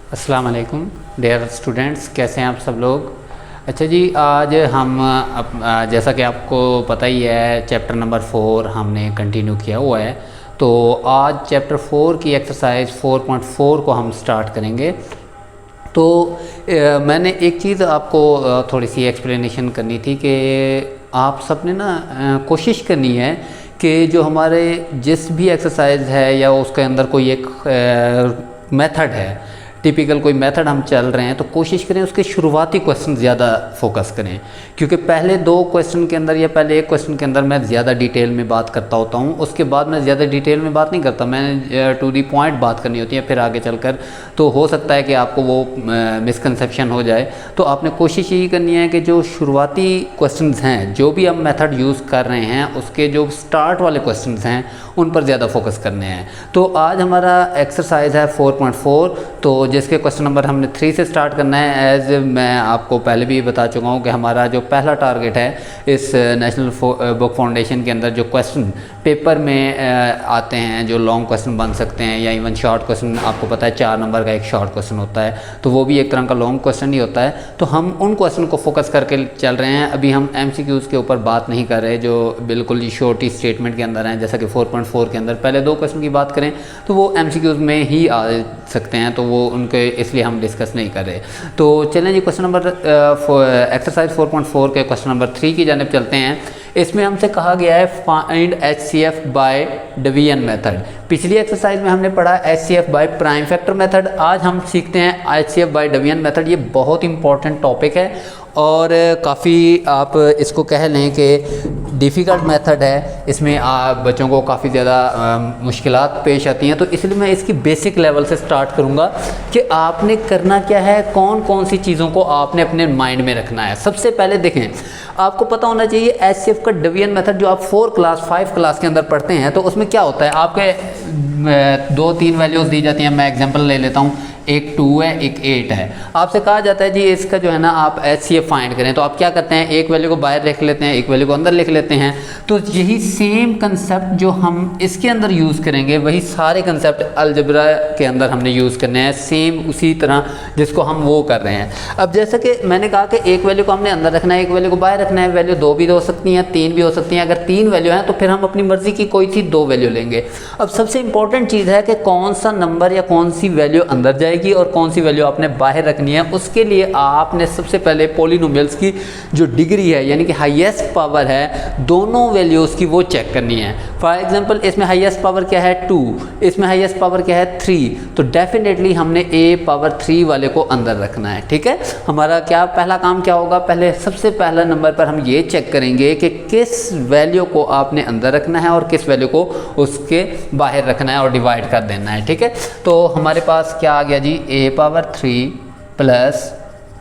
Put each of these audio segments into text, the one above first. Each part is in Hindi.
अस्सलाम वालेकुम डियर स्टूडेंट्स, कैसे हैं आप सब लोग। अच्छा जी, आज हम जैसा कि आपको पता ही है चैप्टर नंबर 4 हमने कंटिन्यू किया हुआ है। तो आज चैप्टर 4 की एक्सरसाइज 4.4 को हम स्टार्ट करेंगे। तो मैंने एक चीज़ आपको थोड़ी सी एक्सप्लेनेशन करनी थी कि आप सब ने ना कोशिश करनी है कि जो हमारे जिस भी एक्सरसाइज है या उसके अंदर कोई एक मेथड है, टिपिकल कोई मेथड हम चल रहे हैं, तो कोशिश करें उसके शुरुआती क्वेश्चन ज़्यादा फोकस करें, क्योंकि पहले 2 क्वेश्चन के अंदर या पहले 1 क्वेश्चन के अंदर मैं ज़्यादा डिटेल में बात करता होता हूँ। उसके बाद मैं ज़्यादा डिटेल में बात नहीं करता, मैंने टू दी पॉइंट बात करनी होती है। फिर आगे चलकर तो हो सकता है कि आपको वो मिसकंसेप्शन हो जाए। तो आपने कोशिश यही करनी है कि जो शुरुआती क्वेश्चन हैं, जो भी हम मेथड यूज़ कर रहे हैं, उसके जो स्टार्ट वाले क्वेश्चन हैं उन पर ज़्यादा फोकस करने हैं। तो आज हमारा एक्सरसाइज है 4.4, तो जिसके क्वेश्चन नंबर हमने 3 से स्टार्ट करना है। एज मैं आपको पहले भी बता चुका हूँ कि हमारा जो पहला टारगेट है इस नेशनल बुक फाउंडेशन के अंदर, जो क्वेश्चन पेपर में आते हैं, जो लॉन्ग क्वेश्चन बन सकते हैं या इवन शॉर्ट क्वेश्चन, आपको पता है 4 नंबर का एक शॉर्ट क्वेश्चन होता है, तो वो भी एक तरह का लॉन्ग क्वेश्चन ही होता है। तो हम उन क्वेश्चन को फोकस करके चल रहे हैं। अभी हम MCQs के ऊपर बात नहीं कर रहे, जो बिल्कुल ही शॉर्टी स्टेटमेंट के अंदर हैं। जैसा कि 4.4 के अंदर पहले 2 क्वेश्चन की बात करें तो वो MCQs में ही आ सकते हैं, तो वो उनके इसलिए हम डिस्कस नहीं कर रहे। तो चलें जी, क्वेश्चन नंबर एक्सरसाइज 4.4 के क्वेश्चन नंबर 3 की जानिब चलते हैं। इसमें हमसे कहा गया है find HCF by division method. पिछली एक्सरसाइज में हमने पढ़ा HCF by prime factor method. आज हम सीखते हैं HCF बाय डिवीजन मेथड। ये बहुत इंपॉर्टेंट टॉपिक है और काफ़ी आप इसको कह लें कि डिफ़िकल्ट मेथड है। इसमें बच्चों को काफ़ी ज़्यादा मुश्किलात पेश आती हैं, तो इसलिए मैं इसकी बेसिक लेवल से स्टार्ट करूँगा कि आपने करना क्या है, कौन कौन सी चीज़ों को आपने अपने माइंड में रखना है। सबसे पहले देखें, आपको पता होना चाहिए HCF का डिवीजन मेथड जो आप 4 क्लास 5 क्लास के अंदर पढ़ते हैं, तो उसमें क्या होता है, आपके 2-3 वैल्यूज़ दी जाती हैं। मैं एग्जांपल ले लेता हूँ, एक 2 है, एक 8 है। आपसे कहा जाता है जी इसका जो है ना आप HCF फाइंड करें, तो आप क्या करते हैं, एक वैल्यू को बाहर लिख लेते हैं, एक वैल्यू को अंदर लिख लेते हैं। तो यही सेम कंसेप्ट जो हम इसके अंदर यूज़ करेंगे, वही सारे कंसेप्ट अलजेब्रा के अंदर हमने यूज़ करने हैं, सेम उसी तरह जिसको हम वो कर रहे हैं। अब जैसा कि मैंने कहा कि एक वैल्यू को हमने अंदर रखना है, एक वैल्यू को बाहर रखना है। वैल्यू 2 भी हो सकती हैं, 3 भी हो सकती हैं। अगर 3 वैल्यू हैं तो फिर हम अपनी मर्ज़ी की कोई सी 2 वैल्यू लेंगे। अब सबसे इंपॉर्टेंट चीज़ है कि कौन सा नंबर या कौन सी वैल्यू अंदर जाएगी और कौन सी वैल्यू आपने बाहर रखनी है। उसके लिए आपने सबसे पहले पॉलिनोमियल्स की जो डिग्री है, यानी कि हाईएस्ट पावर है, दोनों वैल्यूज़ की वो चेक करनी है। फॉर एग्जांपल इसमें हाईएस्ट पावर क्या है 2, इसमें हाईएस्ट पावर क्या है 3, तो डेफिनेटली हमने A⁻³ वाले को अंदर रखना है। ठीक है, हमारा क्या पहला काम क्या होगा, पहले सबसे पहला नंबर पर हम ये चेक करेंगे कि किस वैल्यू को आपने अंदर रखना है और किस वैल्यू को उसके बाहर रखना है और डिवाइड कर देना है। ठीक है, तो हमारे पास क्या आ गया जी, A⁻³ plus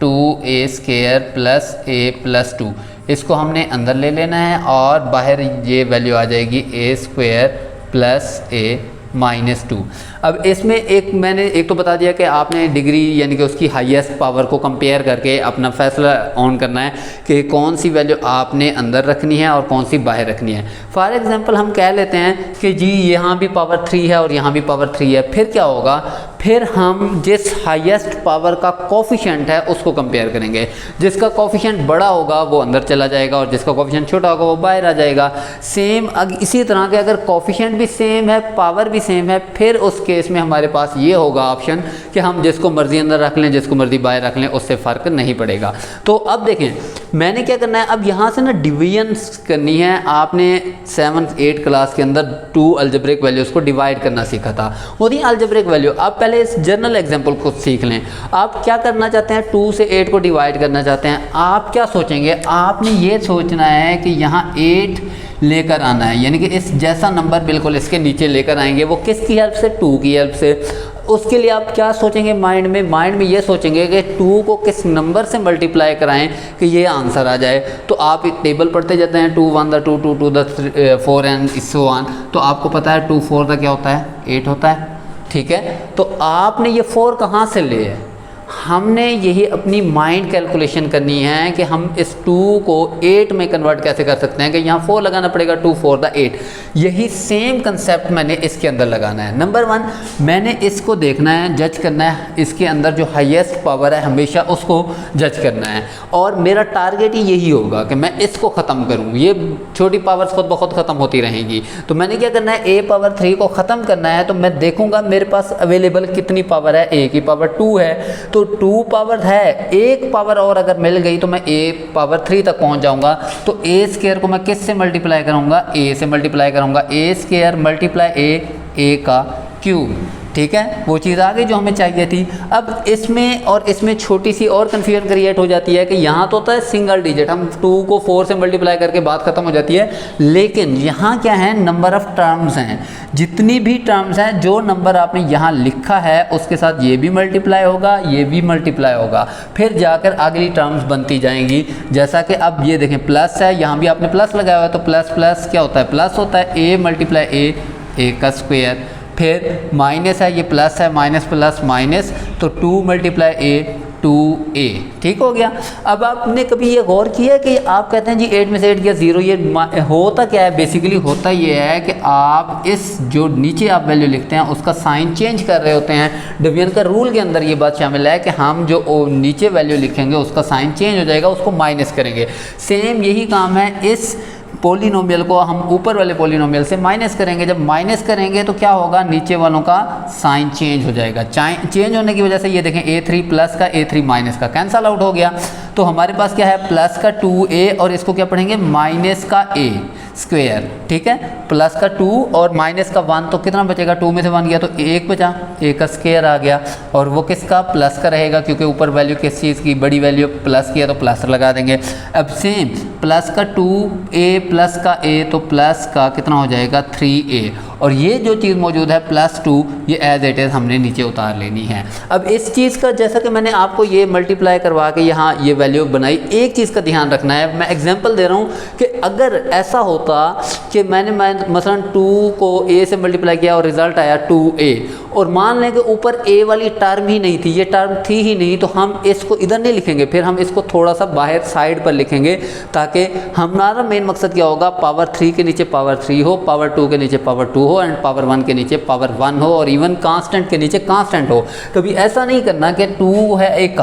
2A² plus A+2, इसको हमने अंदर ले लेना है और बाहर ये वैल्यू आ जाएगी A² प्लस A-2। अब इसमें मैंने एक तो बता दिया कि आपने डिग्री यानी कि उसकी हाईएस्ट पावर को कंपेयर करके अपना फैसला ऑन करना है कि कौन सी वैल्यू आपने अंदर रखनी है और कौन सी बाहर रखनी है। फॉर एग्जांपल हम कह लेते हैं कि जी यहाँ भी पावर 3 है और यहाँ भी पावर 3 है। फिर क्या होगा, फिर हम जिस हाईएस्ट पावर का कोफिशिएंट है उसको कंपेयर करेंगे। जिसका कोफिशिएंट बड़ा होगा वो अंदर चला जाएगा और जिसका कोफिशिएंट छोटा होगा वो बाहर आ जाएगा। सेम इसी तरह के अगर कोफिशिएंट भी सेम है, पावर भी सेम है, फिर उस केस में हमारे पास ये होगा ऑप्शन कि हम जिसको मर्जी अंदर रख लें, जिसको मर्जी बाहर रख लें, उससे फ़र्क नहीं पड़ेगा। तो अब देखें मैंने क्या करना है, अब यहाँ से ना डिवीजन करनी है। आपने 7th-8th क्लास के अंदर 2 अलजेब्रिक वैल्यूज़ को डिवाइड करना सीखा था, वो थी अलजेब्रिक वैल्यू। अब पहले इस जर्नल एग्जाम्पल को सीख लें। आप क्या करना चाहते हैं, 2 से 8 को डिवाइड करना चाहते हैं। आप क्या सोचेंगे, आपने ये सोचना है कि यहाँ 8 लेकर आना है, यानी कि इस जैसा नंबर बिल्कुल इसके नीचे लेकर आएंगे। वो किसकी हेल्प से, 2 की हेल्प से। उसके लिए आप क्या सोचेंगे, माइंड में ये सोचेंगे कि 2 को किस नंबर से मल्टीप्लाई कराएं कि ये आंसर आ जाए। तो आप टेबल पढ़ते जाते हैं, 2 1 2 2 2 4 एंड सो ऑन। तो आपको पता है 2 4 का क्या होता है, 8 होता है। ठीक है, तो आपने ये 4 कहाँ से लिए है, हमने यही अपनी माइंड कैलकुलेशन करनी है कि हम इस 2 को 8 में कन्वर्ट कैसे कर सकते हैं, कि यहाँ 4 लगाना पड़ेगा, 2 4 द 8। यही सेम कंसेप्ट मैंने इसके अंदर लगाना है। नंबर 1 मैंने इसको देखना है, जज करना है, इसके अंदर जो हाईएस्ट पावर है हमेशा उसको जज करना है, और मेरा टारगेट ही यही होगा कि मैं इसको ख़त्म करूँ। ये छोटी पावर्स खुद ब खुद ख़त्म होती रहेंगी। तो मैंने क्या करना है, a पावर 3 को ख़त्म करना है। तो मैं देखूँगा मेरे पास अवेलेबल कितनी पावर है, a की पावर 2 है, तो 2 पावर है, एक पावर और अगर मिल गई तो मैं a पावर 3 तक पहुंच जाऊंगा। तो a स्क्वायर को मैं किस से मल्टीप्लाई करूंगा, a से मल्टीप्लाई करूंगा, a स्क्वायर मल्टीप्लाई a का क्यूब। ठीक है, वो चीज़ आ गई जो हमें चाहिए थी। अब इसमें और इसमें छोटी सी और कन्फ्यूजन क्रिएट हो जाती है कि यहाँ तो होता है सिंगल डिजिट, हम 2 को 4 से मल्टीप्लाई करके बात खत्म हो जाती है, लेकिन यहाँ क्या है, नंबर ऑफ़ टर्म्स हैं। जितनी भी टर्म्स हैं, जो नंबर आपने यहाँ लिखा है उसके साथ ये भी मल्टीप्लाई होगा, ये भी मल्टीप्लाई होगा, फिर जाकर अगली टर्म्स बनती जाएंगी। जैसा कि अब ये देखें प्लस है, यहाँ भी आपने प्लस लगाया हुआ है, तो प्लस प्लस क्या होता है, प्लस होता है a मल्टीप्लाई a का स्क्वायर। फिर माइनस है, ये प्लस है, माइनस प्लस माइनस, तो 2 मल्टीप्लाई a 2a। ठीक हो गया। अब आपने कभी ये गौर किया कि आप कहते हैं जी 8 में से 8 गया 0, ये होता क्या है, बेसिकली होता ये है कि आप इस जो नीचे आप वैल्यू लिखते हैं उसका साइन चेंज कर रहे होते हैं। डिवीजन का रूल के अंदर ये बात शामिल है कि हम जो नीचे वैल्यू लिखेंगे उसका साइन चेंज हो जाएगा, उसको माइनस करेंगे। सेम यही काम है, इस पोलिनोमियल को हम ऊपर वाले पोलिनोमियल से माइनस करेंगे। जब माइनस करेंगे तो क्या होगा, नीचे वालों का साइन चेंज हो जाएगा। चेंज होने की वजह से ये देखें a3 प्लस का a3 माइनस का कैंसल आउट हो गया। तो हमारे पास क्या है, प्लस का 2a और इसको क्या पढ़ेंगे, माइनस का a स्क्वायर। ठीक है, प्लस का 2 और माइनस का 1, तो कितना बचेगा, 2 में से 1 गया तो 1 बचा, a का स्क्वायर आ गया। और वो किसका, प्लस का रहेगा, क्योंकि ऊपर वैल्यू किस चीज़ की, बड़ी वैल्यू प्लस की है तो प्लस लगा देंगे। अब सेम प्लस का 2a प्लस का a, तो प्लस का कितना हो जाएगा 3a, और ये जो चीज़ मौजूद है प्लस 2, ये एज इट इज़ हमने नीचे उतार लेनी है। अब इस चीज़ का जैसा कि मैंने आपको ये मल्टीप्लाई करवा के यहाँ ये वैल्यू बनाई, एक चीज़ का ध्यान रखना है, मैं एग्जांपल दे रहा हूँ कि अगर ऐसा होता कि मैंने मसलन 2 को a से मल्टीप्लाई किया और रिज़ल्ट आया 2a, और मान लें कि ऊपर a वाली टर्म ही नहीं थी, ये टर्म थी ही नहीं, तो हम इसको इधर नहीं लिखेंगे, फिर हम इसको थोड़ा सा बाहर साइड पर लिखेंगे, ताकि हमारा मेन मकसद क्या होगा, पावर 3 के नीचे पावर 3 हो, पावर 2 के नीचे पावर 2 हो, एंड पावर 1 के नीचे पावर 1 हो, और इवन कांस्टेंट के नीचे कांस्टेंट हो। कभी ऐसा नहीं करना कि 2 है एक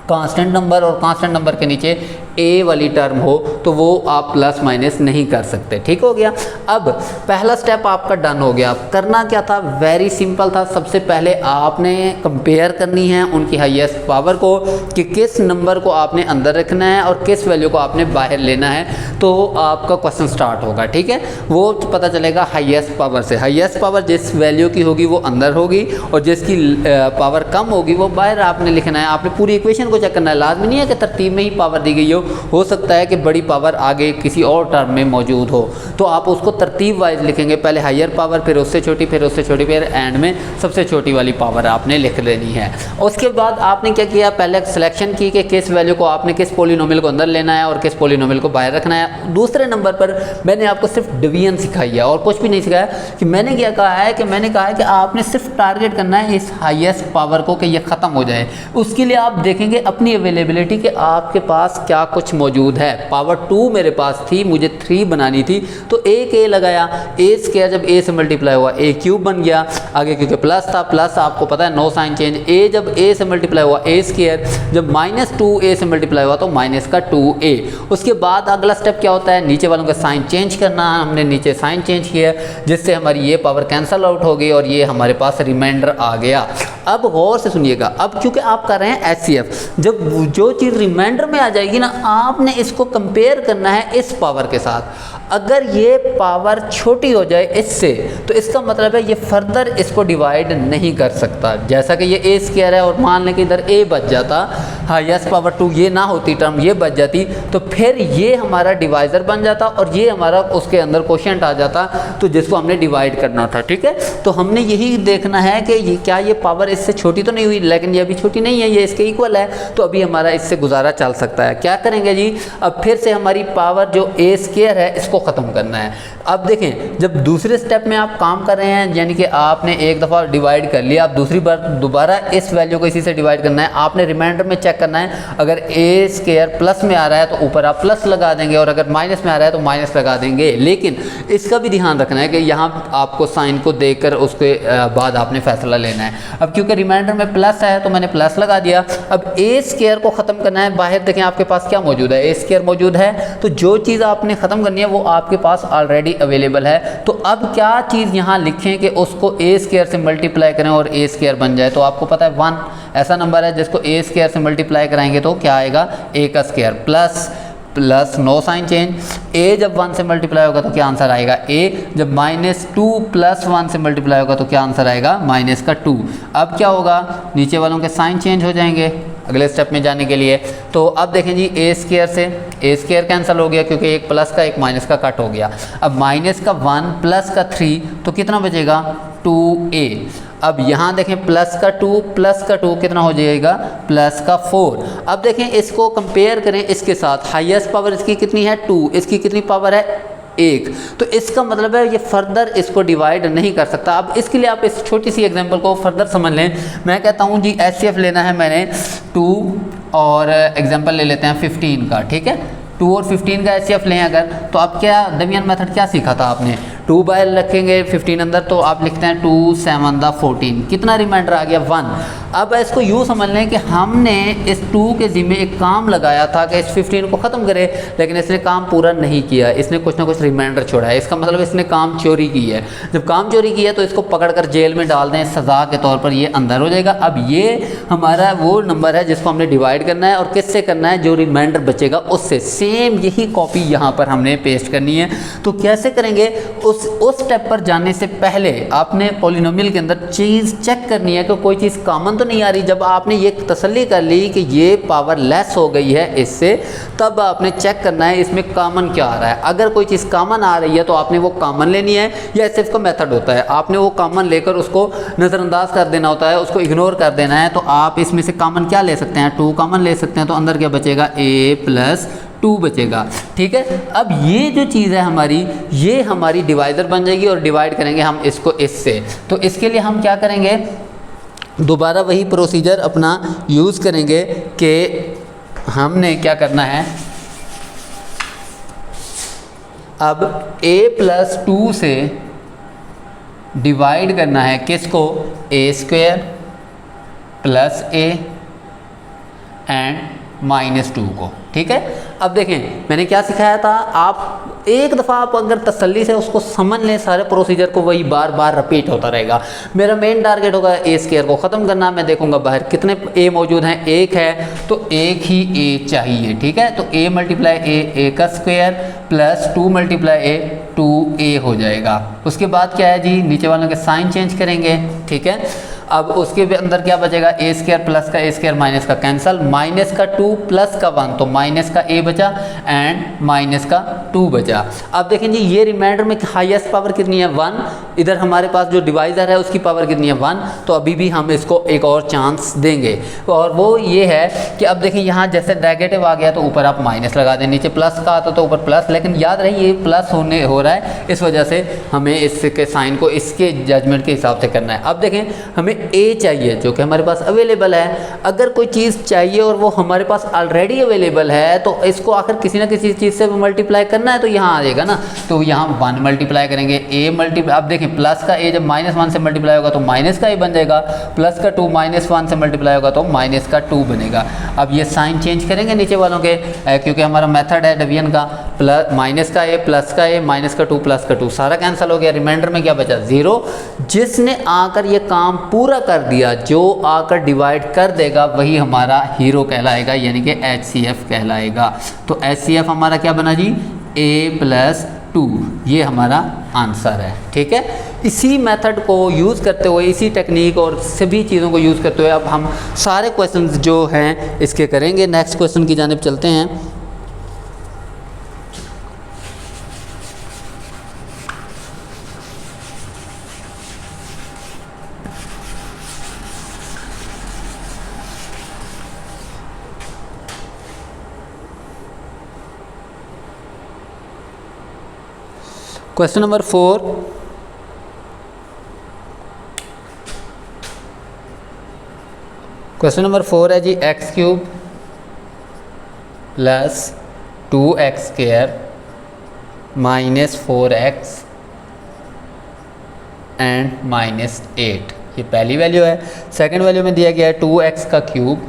कांस्टेंट नंबर और कांस्टेंट नंबर के नीचे a वाली टर्म हो, तो वो आप प्लस माइनस नहीं कर सकते। ठीक हो गया। अब पहला स्टेप आपका डन हो गया। करना क्या था, वेरी सिंपल था। सबसे पहले आपने कंपेयर करनी है उनकी हाईएस्ट पावर को, कि किस नंबर को आपने अंदर रखना है और किस वैल्यू को आपने बाहर लेना है, तो आपका क्वेश्चन स्टार्ट होगा। ठीक है, वो पता चलेगा हाईएस्ट पावर से। हाईएस्ट पावर जिस वैल्यू की होगी वो अंदर होगी, और जिसकी पावर कम होगी वो बाहर आपने लिखना है। आपने पूरी इक्वेशन को चेक करना है, लाजमी नहीं है कि तरतीब में ही पावर दी गई हो सकता है कि बड़ी पावर आगे किसी और टर्म में मौजूद हो, तो आप उसको तरतीब वाइज लिखेंगे, पहले हायर पावर, फिर उससे छोटी, फिर उससे छोटी, फिर एंड में सबसे छोटी वाली पावर आपने लिख लेनी है। उसके बाद आपने क्या किया, पहले सिलेक्शन की कि किस वैल्यू को आपने किस पोलिनोमियल को अंदर लेना है और किस पोलिनोमियल को बाहर रखना है। दूसरे नंबर पर मैंने आपको सिर्फ डिवीजन सिखाई है और कुछ भी नहीं सिखाया। कि मैंने क्या कहा है कि मैंने कहा है कि आपने सिर्फ टारगेट करना है इस हाईएस्ट पावर को कि ये ख़त्म हो जाए। उसके लिए आप देखेंगे अपनी अवेलेबिलिटी कि आपके पास क्या कुछ मौजूद है। पावर 2 मेरे पास थी, मुझे 3 बनानी थी, तो एक a लगाया, a स्क्वायर जब a से मल्टीप्लाई हुआ a क्यूब बन गया। आगे क्योंकि प्लस था, प्लस आपको पता है नो साइन चेंज, a जब a से मल्टीप्लाई हुआ a स्क्वायर, जब माइनस 2a से मल्टीप्लाई हुआ तो माइनस का 2a। उसके बाद अगला स्टेप क्या होता है, नीचे वालों का साइन चेंज करना। हमने नीचे साइन चेंज किया जिससे हमारी ये पावर कैंसिल आउट हो गई और ये हमारे पास रिमाइंडर आ गया। अब गौर से सुनिएगा, अब क्योंकि आप कर रहे हैं HCF, जब जो चीज़ रिमाइंडर में आ जाएगी ना, आपने इसको कंपेयर करना है इस पावर के साथ। अगर ये पावर छोटी हो जाए इससे, तो इसका मतलब है ये फर्दर इसको डिवाइड नहीं कर सकता। जैसा कि ये a स्क्वायर है और मान लें कि इधर a बच जाता, हाईएस्ट पावर 2 ये ना होती टर्म, ये बच जाती, तो फिर ये हमारा डिवाइज़र बन जाता और ये हमारा उसके अंदर क्वोशिएंट आ जाता, तो जिसको हमने डिवाइड करना था। ठीक है, तो हमने यही देखना है कि ये क्या ये पावर इससे छोटी तो नहीं हुई, लेकिन ये अभी छोटी नहीं है, ये इसके इक्वल है, तो अभी हमारा इससे गुजारा चल सकता है। क्या करेंगे जी, अब फिर से हमारी पावर जो a स्क्वायर है इसको इसको ख़त्म करना है। अब देखें जब दूसरे स्टेप में आप काम कर रहे हैं, यानी कि आपने एक दफ़ा डिवाइड कर लिया, आप दूसरी बार दोबारा इस वैल्यू को इसी से डिवाइड करना है। आपने रिमाइंडर में चेक करना है, अगर ए स्क्वायर प्लस में आ रहा है तो ऊपर आप प्लस लगा देंगे, और अगर माइनस में आ रहा है तो माइनस लगा देंगे। लेकिन इसका भी ध्यान रखना है कि यहाँ आपको साइन को देखकर उसके बाद आपने फैसला लेना है। अब क्योंकि रिमाइंडर में प्लस है तो मैंने प्लस लगा दिया। अब ए स्क्वायर को ख़त्म करना है, बाहर देखें आपके पास क्या मौजूद है, ए स्क्वायर मौजूद है, तो जो चीज़ आपने ख़त्म करनी है वो आपके पास ऑलरेडी अवेलेबल है। तो अब क्या चीज़ यहाँ लिखें कि उसको ए स्क्वायर से मल्टीप्लाई करें और ए स्क्वायर बन जाए। तो आपको पता है 1 ऐसा नंबर है जिसको ए स्क्वायर से मल्टीप्लाई कराएंगे तो क्या आएगा, ए का square plus plus, no sign change. A जब 1 से मल्टीप्लाई होगा तो क्या आंसर आएगा, ए। जब -2 + 1 से मल्टीप्लाई होगा तो क्या आंसर आएगा, -2। अब क्या होगा, नीचे वालों के साइन चेंज हो जाएंगे अगले स्टेप में जाने के लिए। तो अब देखें जी, ए स्क्वायर से ए स्क्वायर कैंसिल हो गया क्योंकि एक प्लस का एक माइनस का कट हो गया। अब -1 प्लस 3 तो कितना बचेगा, 2a। अब यहाँ देखें प्लस का 2 कितना हो जाएगा, +4। अब देखें इसको कंपेयर करें इसके साथ, हाईएस्ट पावर इसकी कितनी है 2, इसकी कितनी पावर है 1, तो इसका मतलब है ये फर्दर इसको डिवाइड नहीं कर सकता। अब इसके लिए आप इस छोटी सी एग्जांपल को फर्दर समझ लें। मैं कहता हूँ जी HCF लेना है मैंने 2 और एग्जांपल ले लेते हैं 15 का, ठीक है। 2 और 15 का HCF लें अगर, तो अब क्या डेवियन मेथड क्या सीखा था आपने, 2 बाय रखेंगे 15 अंदर, तो आप लिखते हैं 2 7 14, कितना रिमाइंडर आ गया 1। अब इसको यूँ समझ लें कि हमने इस 2 के ज़िम्मे एक काम लगाया था कि इस 15 को ख़त्म करे, लेकिन इसने काम पूरा नहीं किया, इसने कुछ ना कुछ रिमाइंडर छोड़ा है। इसका मतलब इसने काम चोरी की है। जब काम चोरी की है तो इसको पकड़कर जेल में डाल दें, सज़ा के तौर पर ये अंदर हो जाएगा। अब ये हमारा वो नंबर है जिसको हमने डिवाइड करना है, और किससे करना है, जो रिमाइंडर बचेगा उससे। सेम यही कॉपी यहाँ पर हमने पेस्ट करनी है। तो कैसे करेंगे, उस स्टेप पर जाने से पहले आपने पॉलिनोमियल के अंदर चीज़ चेक करनी है कि कोई चीज़ कॉमन तो नहीं आ रही। जब आपने ये तसल्ली कर ली कि ये पावर लेस हो गई है इससे, तब आपने चेक करना है इसमें कॉमन क्या आ रहा है। अगर कोई चीज़ कॉमन आ रही है तो आपने वो कॉमन लेनी है, या सिर्फ का मेथड होता है आपने वो कॉमन लेकर उसको नज़रअंदाज कर देना होता है, उसको इग्नोर कर देना है। तो आप इसमें से कॉमन क्या ले सकते हैं, 2 कॉमन ले सकते हैं, तो अंदर क्या बचेगा, a + 2 बचेगा, ठीक है। अब ये जो चीज़ है हमारी, ये हमारी डिवाइज़र बन जाएगी, और डिवाइड करेंगे हम इसको इससे। तो इसके लिए हम क्या करेंगे, दोबारा वही प्रोसीजर अपना यूज़ करेंगे कि हमने क्या करना है, अब a + 2 से डिवाइड करना है किसको, a² + a एंड -2 को, ठीक है। अब देखें मैंने क्या सिखाया था, आप एक दफ़ा आप अगर तसल्ली से उसको समझ लें सारे प्रोसीजर को, वही बार बार रिपीट होता रहेगा। मेरा मेन टारगेट होगा a² को ख़त्म करना। मैं देखूंगा बाहर कितने a मौजूद हैं, 1 है तो एक ही a चाहिए, ठीक है। तो a × a का स्क्वायर + 2 × a 2a हो जाएगा। उसके बाद क्या है जी, नीचे वालों के साइन चेंज करेंगे, ठीक है। अब उसके अंदर क्या बचेगा, a² प्लस का a² माइनस का कैंसल, -2 प्लस का 1 तो माइनस का a बचा एंड -2 बचा। अब देखें जी, ये रिमाइंडर में हाईएस्ट पावर कितनी है 1, इधर हमारे पास जो डिवाइज़र है उसकी पावर कितनी है 1, तो अभी भी हम इसको एक और चांस देंगे। और वो ये है कि अब देखिए यहाँ जैसे नेगेटिव आ गया तो ऊपर आप माइनस लगा दें, नीचे प्लस का आता तो ऊपर प्लस, लेकिन याद रहे ये प्लस हो रहा है, इस वजह से हमें इसके साइन को इसके जजमेंट के हिसाब से करना है। अब देखें हमें a चाहिए जो कि हमारे पास अवेलेबल है। अगर कोई चीज़ चाहिए और वो हमारे पास ऑलरेडी अवेलेबल है तो इसको आखिर किसी ना किसी चीज़ से मल्टीप्लाई करना है, तो यहाँ आ जाएगा ना, तो यहाँ 1 मल्टीप्लाई करेंगे, a मल्टीप्लाई। अब देखें प्लस का a जब -1 से मल्टीप्लाई होगा तो माइनस का a बन जाएगा, प्लस का 2 -1 से मल्टीप्लाई होगा तो -2 बनेगा। अब ये साइन चेंज करेंगे नीचे वालों के, क्योंकि हमारा मेथड है डिवीजन का, माइनस का a प्लस का a -2 प्लस का 2 सारा कैंसिल हो गया। रिमाइंडर में क्या बचा 0। जिसने आकर ये काम पूरा कर दिया, जो आकर डिवाइड कर देगा, वही हमारा हीरो कहलाएगा, यानी कि HCF कहलाएगा। तो HCF हमारा क्या बना जी, a + 2, ये हमारा आंसर है, ठीक है। इसी मेथड को यूज़ करते हुए, इसी टेक्निक और सभी चीज़ों को यूज़ करते हुए अब हम सारे क्वेश्चंस जो हैं इसके करेंगे। नेक्स्ट क्वेश्चन की जानिब चलते हैं। क्वेश्चन नंबर 4, क्वेश्चन नंबर 4 है जी x cube plus 2x square minus 4x and minus 8, ये पहली वैल्यू है। सेकंड वैल्यू में दिया गया है 2x का cube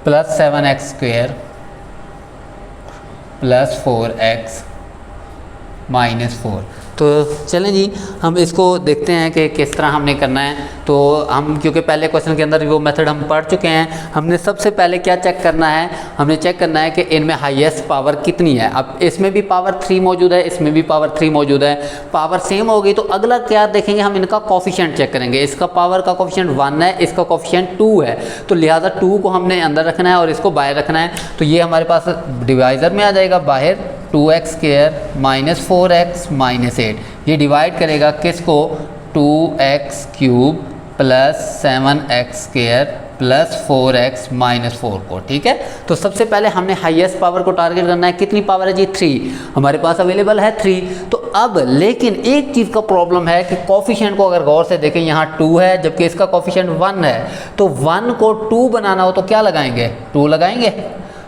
plus 7x square plus 4x minus 4। तो चलें जी हम इसको देखते हैं कि किस तरह हमने करना है। तो हम क्योंकि पहले क्वेश्चन के अंदर वो मेथड हम पढ़ चुके हैं, हमने सबसे पहले क्या चेक करना है, हमने चेक करना है कि इनमें हाईएस्ट पावर कितनी है। अब इसमें भी पावर 3 मौजूद है, इसमें भी पावर 3 मौजूद है, पावर सेम होगी तो अगला क्या देखेंगे, हम इनका कोफिशिएंट चेक करेंगे। इसका पावर का कोफिशिएंट 1 है, इसका कोफिशिएंट 2 है, तो लिहाजा 2 को हमने अंदर रखना है और इसको बाहर रखना है। तो ये हमारे पास डिवाइज़र में आ जाएगा बाहर 2x square minus 4x minus 8, ये डिवाइड करेगा किसको, 2x cube plus 7x square plus 4x minus 4 को। ठीक है, तो सबसे पहले हमने हाईएस्ट पावर को टारगेट करना है। कितनी पावर है जी, 3, हमारे पास अवेलेबल है 3। तो अब लेकिन एक चीज़ का प्रॉब्लम है कि कोफिशिएंट को अगर गौर से देखें, यहाँ 2 है जबकि इसका कोफिशिएंट 1 है, तो 1 को 2 बनाना हो तो क्या लगाएंगे, 2 लगाएंगे।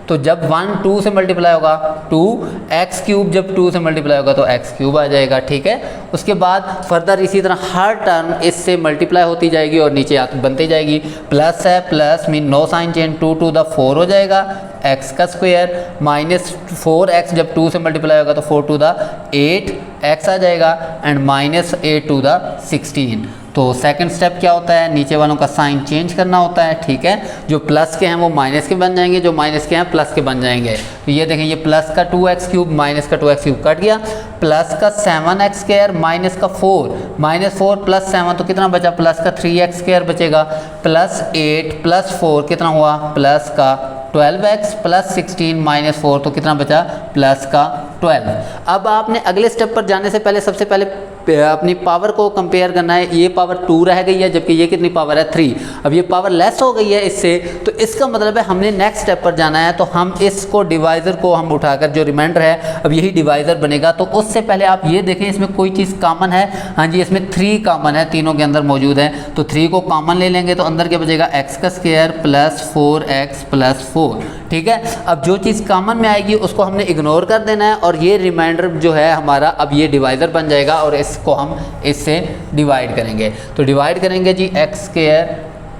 तो जब 1 2 से मल्टीप्लाई होगा 2x क्यूब, जब 2 से मल्टीप्लाई होगा तो x क्यूब आ जाएगा। ठीक है, उसके बाद फर्दर इसी तरह हर टर्म इससे मल्टीप्लाई होती जाएगी और नीचे बनती जाएगी। प्लस है, plus mean no sign change, 2 to the 4 हो जाएगा x का स्क्वायर, माइनस 4x जब 2 से मल्टीप्लाई होगा तो 4 टू द 8x आ जाएगा एंड माइनस 8 टू द 16। तो सेकंड स्टेप क्या होता है, नीचे वालों का साइन चेंज करना होता है। ठीक है, जो प्लस के हैं वो माइनस के बन जाएंगे, जो माइनस के हैं प्लस के बन जाएंगे। तो ये देखें, ये प्लस का 2x क्यूब माइनस का 2x क्यूब कट गया, प्लस का 7x स्क्वायर माइनस का 4, माइनस 4 प्लस 7 तो कितना बचा, प्लस का 3x स्क्वायर बचेगा, प्लस 8 प्लस 4 कितना हुआ, प्लस का 12x प्लस 16 माइनस 4 तो कितना बचा, प्लस का 12। अब आपने अगले स्टेप पर जाने से पहले सबसे पहले अपनी पावर को कंपेयर करना है। ये पावर 2 रह गई है जबकि ये कितनी पावर है, 3। अब ये पावर लेस हो गई है इससे, तो इसका मतलब है हमने नेक्स्ट स्टेप पर जाना है। तो हम इसको डिवाइज़र को हम उठाकर जो रिमाइंडर है अब यही डिवाइज़र बनेगा। तो उससे पहले आप ये देखें इसमें कोई चीज़ कॉमन है, हाँ जी इसमें 3 कॉमन है, तीनों के अंदर मौजूद है। तो 3 को कॉमन ले लेंगे तो अंदर क्या बचेगा, x का स्क्वायर प्लस 4x प्लस 4। ठीक है, अब जो चीज़ कॉमन में आएगी उसको हमने इग्नोर कर देना है और ये रिमाइंडर जो है हमारा अब ये डिवाइज़र बन जाएगा और इसको हम इससे डिवाइड करेंगे। तो डिवाइड करेंगे जी x square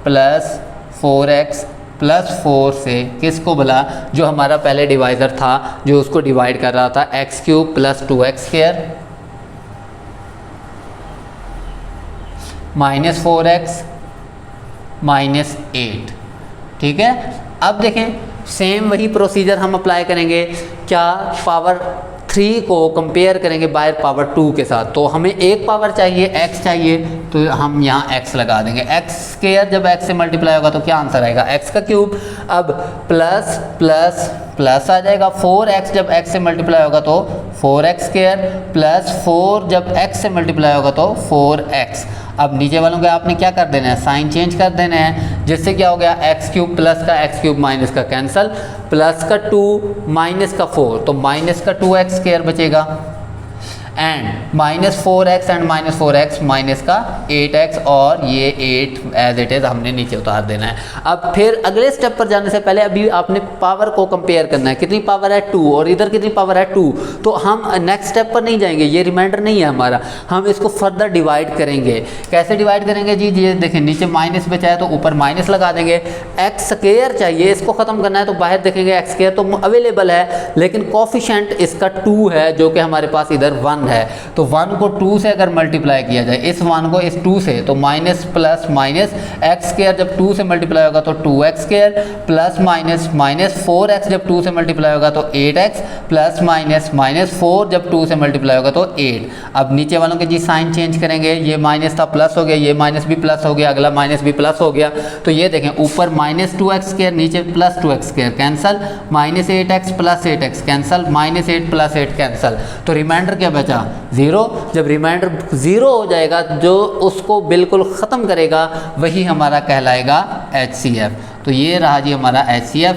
plus 4x plus 4 से किसको भला, जो हमारा पहले डिवाइज़र था जो उसको डिवाइड कर रहा था, x cube plus 2x square minus 4x minus 8। ठीक है, अब देखें सेम वही प्रोसीजर हम अप्लाई करेंगे। क्या, पावर 3 को कंपेयर करेंगे बाय पावर 2 के साथ। तो हमें एक पावर चाहिए, x चाहिए, तो हम यहाँ x लगा देंगे। x स्क्वायर जब x से मल्टीप्लाई होगा तो क्या आंसर आएगा, x का क्यूब। अब प्लस प्लस प्लस आ जाएगा, 4x जब x से मल्टीप्लाई होगा तो 4x स्क्वायर प्लस 4 जब x से मल्टीप्लाई होगा तो 4x। अब नीचे वालों के आपने क्या कर देना है, साइन चेंज कर देना है, जिससे क्या हो गया, x क्यूब प्लस का x क्यूब माइनस का कैंसल, प्लस का 2 माइनस का 4 तो माइनस का 2x स्क्वायर बचेगा and minus 4x and minus 4x minus का 8x और ये 8 एज इट इज़ हमने नीचे उतार देना है। अब फिर अगले स्टेप पर जाने से पहले अभी आपने पावर को कंपेयर करना है, कितनी पावर है 2 और इधर कितनी पावर है 2। तो हम नेक्स्ट स्टेप पर नहीं जाएंगे, ये रिमाइंडर नहीं है हमारा, हम इसको फर्दर डिवाइड करेंगे। कैसे डिवाइड करेंगे जी, ये देखें नीचे माइनस बचा है तो ऊपर माइनस लगा देंगे। x स्क्वायर चाहिए, इसको ख़त्म करना है तो बाहर देखेंगे x स्क्वायर तो अवेलेबल है, लेकिन कोफिशिएंट इसका 2 है जो कि हमारे पास इधर 1 है। तो 1 को 2 से अगर मल्टीप्लाई किया जाए, इस 1 को इस 2 से, तो minus plus minus x square जब 2 से मल्टीप्लाई होगा तो 2x square plus minus minus 4x जब 2 से मल्टीप्लाई होगा तो 8x प्लस माइनस माइनस 4 जब 2 से मल्टीप्लाई होगा तो 8। अब नीचे वालों के जी साइन चेंज करेंगे, ये माइनस था प्लस हो गया, ये माइनस भी प्लस हो गया, अगला माइनस भी प्लस हो गया। तो ये देखें ऊपर माइनस 2x स्क्वायर नीचे plus 2x square cancel, minus 8x plus 8x cancel, minus 8 plus 8 cancel. तो रिमाइंडर क्या बचा, 0। जब रिमाइंडर 0 हो जाएगा, जो उसको बिल्कुल ख़त्म करेगा वही हमारा कहलाएगा HCF। तो ये रहा जी हमारा HCF।